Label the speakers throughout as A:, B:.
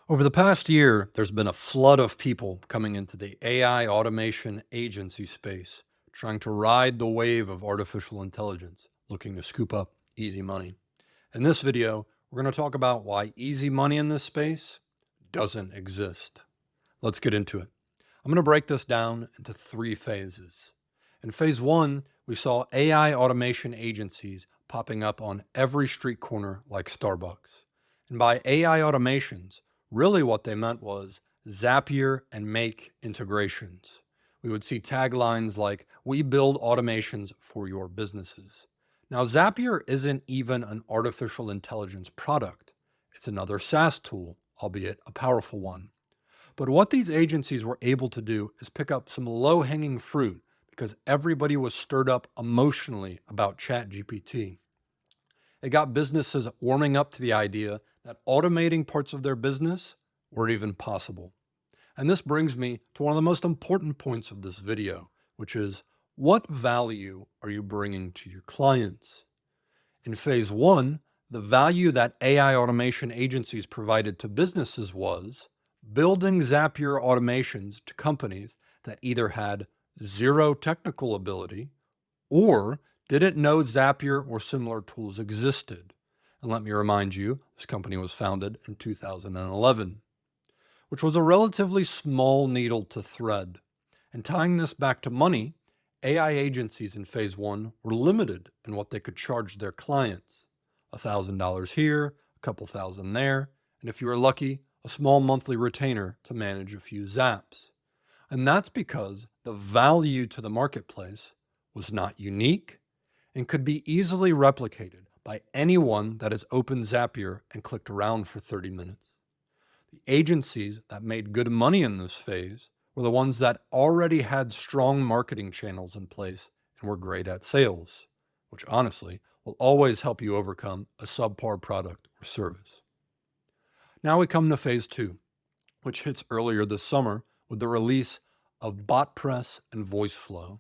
A: Over the past year, there's been a flood of people coming into the AI automation agency space, trying to ride the wave of artificial intelligence, looking to scoop up easy money. In this video, we're going to talk about why easy money in this space doesn't exist. Let's get into it. I'm going to break this down into three phases. In phase one, we saw AI automation agencies popping up on every street corner like Starbucks. And by AI automations, really what they meant was Zapier and Make integrations. We would see taglines like, "We build automations for your businesses." Now, Zapier isn't even an artificial intelligence product. It's another SaaS tool, albeit a powerful one. But what these agencies were able to do is pick up some low hanging fruit because everybody was stirred up emotionally about ChatGPT. It got businesses warming up to the idea that automating parts of their business were even possible. And this brings me to one of the most important points of this video, which is what value are you bringing to your clients? In phase one, the value that AI automation agencies provided to businesses was building Zapier automations to companies that either had zero technical ability or didn't know Zapier or similar tools existed. And let me remind you, this company was founded in 2011, which was a relatively small needle to thread. And tying this back to money, AI agencies in phase one were limited in what they could charge their clients. $1,000 here, a couple thousand there, and if you were lucky, a small monthly retainer to manage a few zaps. And that's because the value to the marketplace was not unique and could be easily replicated by anyone that has opened Zapier and clicked around for 30 minutes. The agencies that made good money in this phase were the ones that already had strong marketing channels in place and were great at sales, which honestly will always help you overcome a subpar product or service. Now we come to phase two, which hits earlier this summer with the release of BotPress and VoiceFlow.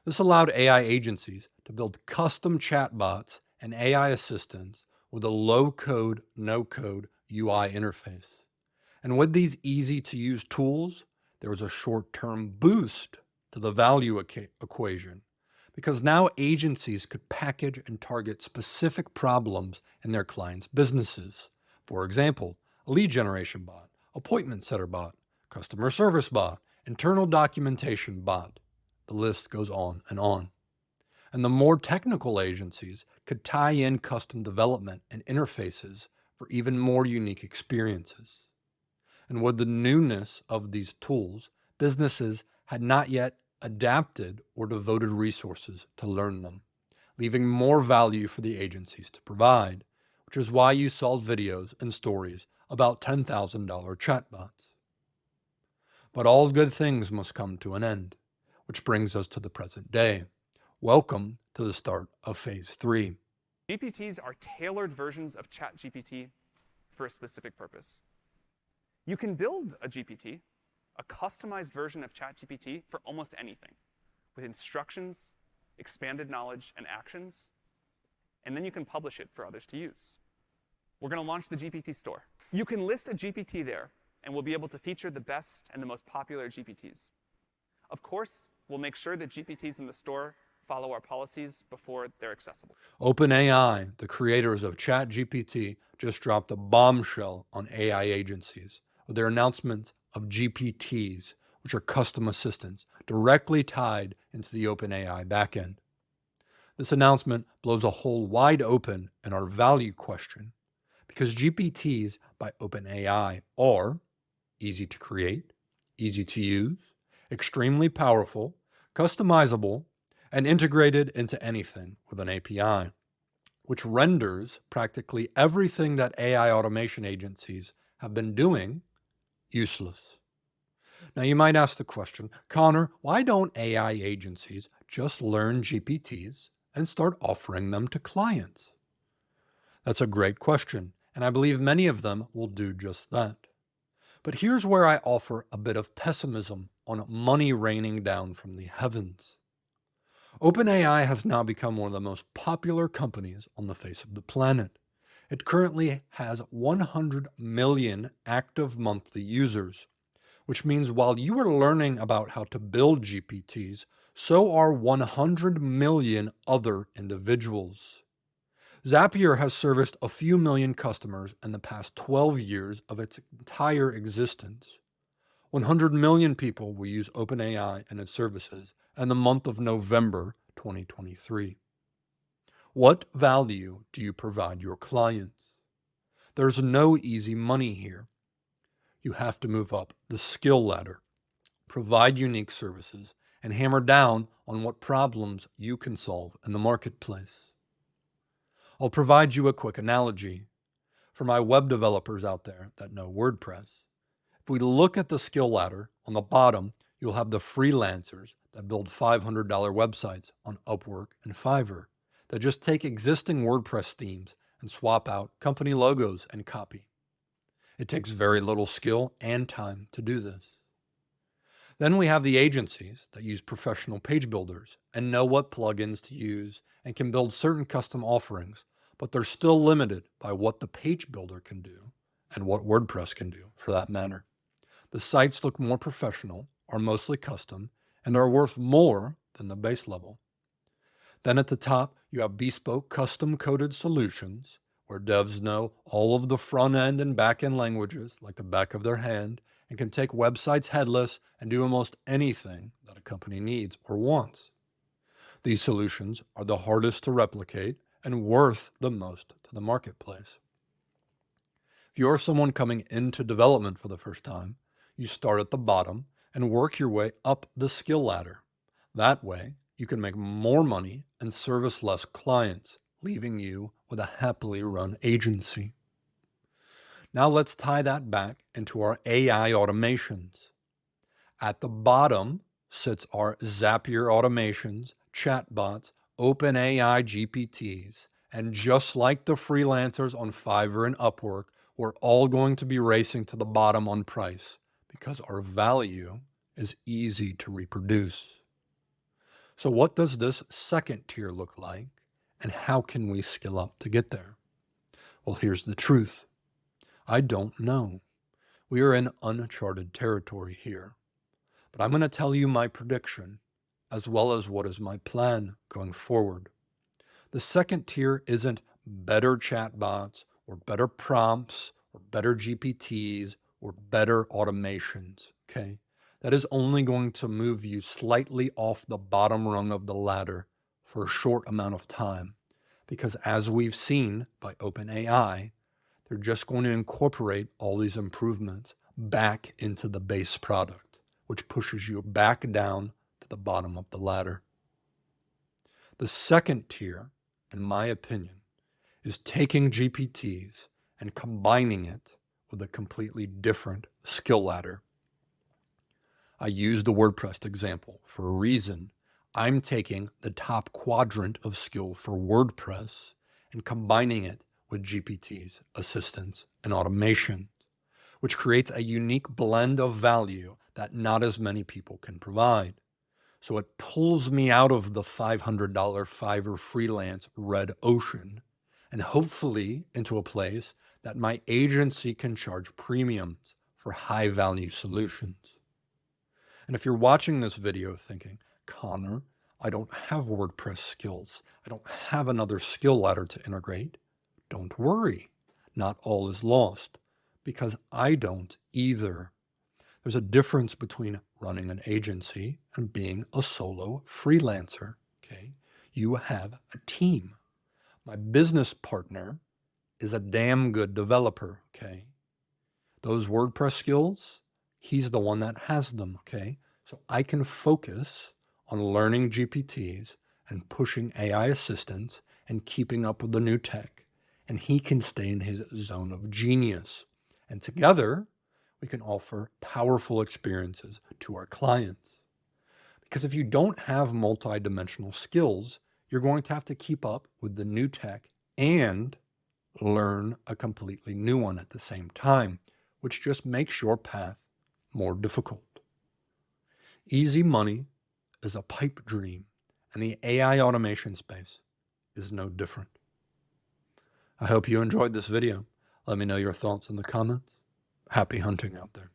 A: This allowed AI agencies to build custom chatbots and AI assistants with a low-code, no-code UI interface. And with these easy-to-use tools, there was a short-term boost to the value equation because now agencies could package and target specific problems in their clients' businesses. For example, a lead generation bot, appointment setter bot, customer service bot, internal documentation bot. The list goes on and on. And the more technical agencies could tie in custom development and interfaces for even more unique experiences. And with the newness of these tools, businesses had not yet adapted or devoted resources to learn them, leaving more value for the agencies to provide, which is why you saw videos and stories about $10,000 chatbots. But all good things must come to an end, which brings us to the present day. Welcome to the start of phase three.
B: GPTs are tailored versions of ChatGPT for a specific purpose. You can build a GPT, a customized version of ChatGPT for almost anything, with instructions, expanded knowledge, and actions, and then you can publish it for others to use. We're going to launch the GPT store. You can list a GPT there, and we'll be able to feature the best and the most popular GPTs. Of course, we'll make sure that GPTs in the store follow our policies before they're accessible.
A: OpenAI, the creators of ChatGPT, just dropped a bombshell on AI agencies with their announcement of GPTs, which are custom assistants directly tied into the OpenAI backend. This announcement blows a hole wide open in our value question because GPTs by OpenAI are easy to create, easy to use, extremely powerful, customizable, and integrated into anything with an API, which renders practically everything that AI automation agencies have been doing useless. Now you might ask the question, Connor, why don't AI agencies just learn GPTs and start offering them to clients? That's a great question, and I believe many of them will do just that. But here's where I offer a bit of pessimism on money raining down from the heavens. OpenAI has now become one of the most popular companies on the face of the planet. It currently has 100 million active monthly users, which means while you are learning about how to build GPTs, so are 100 million other individuals. Zapier has serviced a few million customers in the past 12 years of its entire existence. 100 million people will use OpenAI and its services in the month of November 2023. What value do you provide your clients? There's no easy money here. You have to move up the skill ladder, provide unique services, and hammer down on what problems you can solve in the marketplace. I'll provide you a quick analogy. For my web developers out there that know WordPress, if we look at the skill ladder, on the bottom, you'll have the freelancers that build $500 websites on Upwork and Fiverr that just take existing WordPress themes and swap out company logos and copy. It takes very little skill and time to do this. Then we have the agencies that use professional page builders and know what plugins to use and can build certain custom offerings, but they're still limited by what the page builder can do and what WordPress can do for that matter. The sites look more professional, are mostly custom, and are worth more than the base level. Then at the top, you have bespoke custom coded solutions where devs know all of the front end and back end languages like the back of their hand and can take websites headless and do almost anything that a company needs or wants. These solutions are the hardest to replicate and worth the most to the marketplace. If you're someone coming into development for the first time, you start at the bottom and work your way up the skill ladder. That way, you can make more money and service less clients, leaving you with a happily run agency. Now let's tie that back into our AI automations. At the bottom sits our Zapier automations, chatbots, OpenAI GPTs, and just like the freelancers on Fiverr and Upwork, we're all going to be racing to the bottom on price because our value is easy to reproduce. So what does this second tier look like, and how can we skill up to get there? Well, here's the truth. I don't know. We are in uncharted territory here. But I'm going to tell you my prediction, as well as what is my plan going forward. The second tier isn't better chatbots or better prompts or better GPTs or better automations, okay? That is only going to move you slightly off the bottom rung of the ladder for a short amount of time. Because as we've seen by OpenAI, they're just going to incorporate all these improvements back into the base product, which pushes you back down to the bottom of the ladder. The second tier, in my opinion, is taking GPTs and combining it with a completely different skill ladder. I used the WordPress example for a reason. I'm taking the top quadrant of skill for WordPress and combining it with GPTs, assistants, and automation, which creates a unique blend of value that not as many people can provide. So it pulls me out of the $500 Fiverr freelance red ocean and hopefully into a place that my agency can charge premiums for high value solutions. And if you're watching this video thinking, Connor, I don't have WordPress skills, I don't have another skill ladder to integrate, don't worry. Not all is lost, because I don't either. There's a difference between running an agency and being a solo freelancer, okay? You have a team. My business partner is a damn good developer, okay? Those WordPress skills, he's the one that has them, okay? So I can focus on learning GPTs and pushing AI assistants and keeping up with the new tech. And he can stay in his zone of genius. And together, we can offer powerful experiences to our clients. Because if you don't have multidimensional skills, you're going to have to keep up with the new tech and learn a completely new one at the same time, which just makes your path more difficult. Easy money is a pipe dream, and the AI automation space is no different. I hope you enjoyed this video. Let me know your thoughts in the comments. Happy hunting out there.